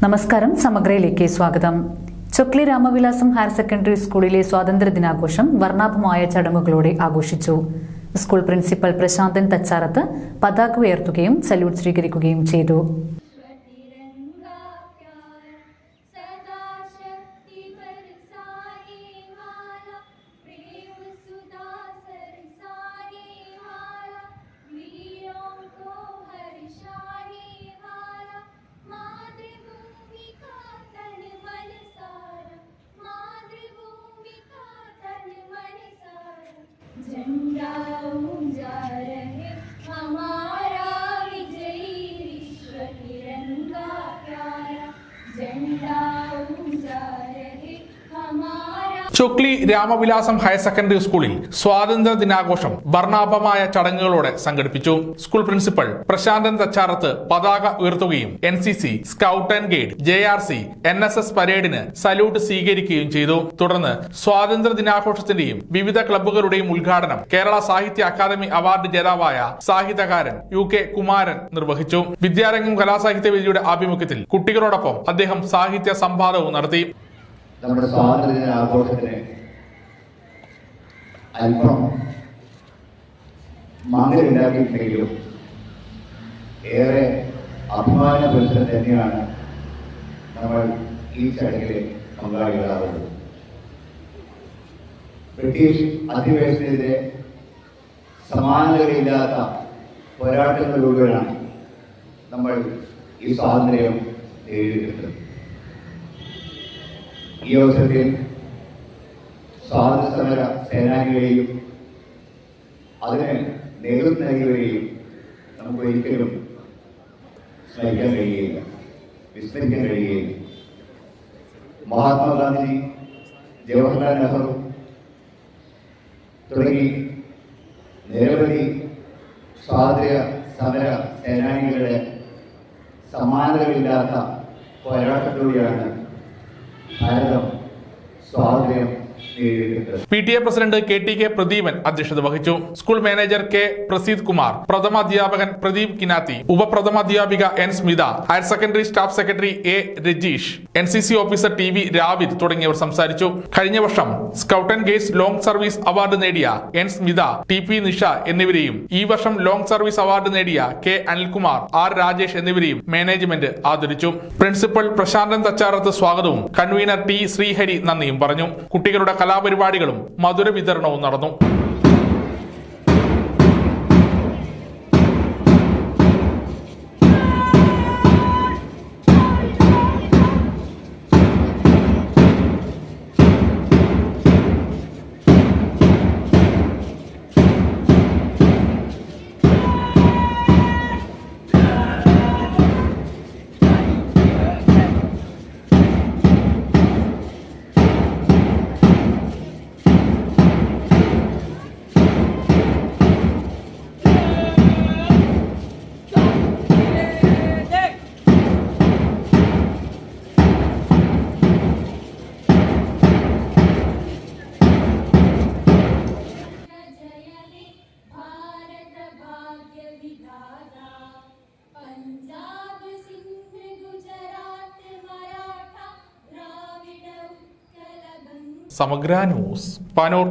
നമസ്കാരം, സമഗ്രയിലേക്ക് സ്വാഗതം. Chokli Ramavilasam higher secondary സ്കൂളിലെ സ്വാതന്ത്ര്യ ദിനാഘോഷം വർണ്ണാഭമായ ചടങ്ങുകളോടെ ആഘോഷിച്ചു. സ്കൂൾ പ്രിൻസിപ്പൽ പ്രശാന്തൻ തച്ചാറത്ത് പതാക ഉയർത്തുകയും സല്യൂട്ട് സ്വീകരിക്കുകയും ചെയ്തു. झंडा ऊंचा रहे हमारा विजयी विश्व तिरंगा प्यारा झंडा ऊंचा रहे हमारा. ചൊക്ലി രാമവിലാസം ഹയർ സെക്കൻഡറി സ്കൂളിൽ സ്വാതന്ത്ര്യ ദിനാഘോഷം വർണ്ണാഭമായ ചടങ്ങുകളോടെ സംഘടിപ്പിച്ചു. സ്കൂൾ പ്രിൻസിപ്പൽ പ്രശാന്തൻ തച്ചാറത്ത് പതാക ഉയർത്തുകയും NCC, scout and guide, JRC, NSS പരേഡിന് സല്യൂട്ട് സ്വീകരിക്കുകയും ചെയ്തു. തുടർന്ന് സ്വാതന്ത്ര്യ ദിനാഘോഷത്തിന്റെയും വിവിധ ക്ലബ്ബുകളുടെയും ഉദ്ഘാടനം കേരള സാഹിത്യ അക്കാദമി അവാർഡ് ജേതാവായ സാഹിത്യകാരൻ UK കുമാരൻ നിർവഹിച്ചു. വിദ്യാരംഗം കലാസാഹിത്യ വേദിയുടെ ആഭിമുഖ്യത്തിൽ കുട്ടികളോടൊപ്പം അദ്ദേഹം സാഹിത്യ സംവാദവും നടത്തി. നമ്മുടെ സ്വാതന്ത്ര്യ ആഘോഷത്തിന് അല്പം മാങ്ങലുണ്ടാക്കിയിട്ടുണ്ടെങ്കിലും ഏറെ അഭിമാനപുരുഷൻ തന്നെയാണ് നമ്മൾ ഈ ചടങ്ങിൽ പങ്കാളികളാവുന്നത്. ബ്രിട്ടീഷ് അധിനിവേശത്തിനെതിരെ സമാനതകളില്ലാത്ത പോരാട്ടങ്ങളിലൂടെയാണ് നമ്മൾ ഈ സ്വാതന്ത്ര്യം നേടിയെടുത്തത്. ഈ അവസരത്തിൽ സ്വാതന്ത്ര്യ സമര സേനാനികളെയും അതിന് നേതൃത്വം നൽകിയവരെയും നമുക്ക് ഒരിക്കലും സ്മരിക്കാൻ കഴിയുകയില്ല, വിസ്മരിക്കാൻ കഴിയുകയില്ല. മഹാത്മാഗാന്ധി, ജവഹർലാൽ നെഹ്റു തുടങ്ങി നിരവധി സ്വാതന്ത്ര്യ സമര സേനാനികളുടെ സമാനതകളില്ലാത്ത പോരാട്ടത്തിലൂടെയാണ് ഭാരതം സ്വാതന്ത്ര്യം നേടിയെടുത്തത്. PTA പ്രസിഡന്റ് KTK പ്രദീപൻ അധ്യക്ഷത വഹിച്ചു. School manager K Praseed Kumar, പ്രഥമാധ്യാപകൻ പ്രദീപ് കിനാത്തി, ഉപപ്രഥമാധ്യാപിക N Smitha, higher secondary staff secretary A Rajeesh, NCC officer TV Ravid തുടങ്ങിയവർ സംസാരിച്ചു. കഴിഞ്ഞ വർഷം scout and guides long service award നേടിയ N സ്മിത, TP നിഷ എന്നിവരെയും ഈ വർഷം ലോങ് സർവീസ് അവാർഡ് നേടിയ K അനിൽകുമാർ, R രാജേഷ് എന്നിവരെയും മാനേജ്മെന്റ് ആദരിച്ചു. പ്രിൻസിപ്പൽ പ്രശാന്തൻ തച്ചാറത്ത് സ്വാഗതവും കൺവീനർ T ശ്രീഹരി നന്ദിയും പറഞ്ഞു. കുട്ടികളുടെ കലാപരിപാടികളും മധുര വിതരണവും നടന്നു. സമഗ്ര ന്യൂസ്, പാനൂർ.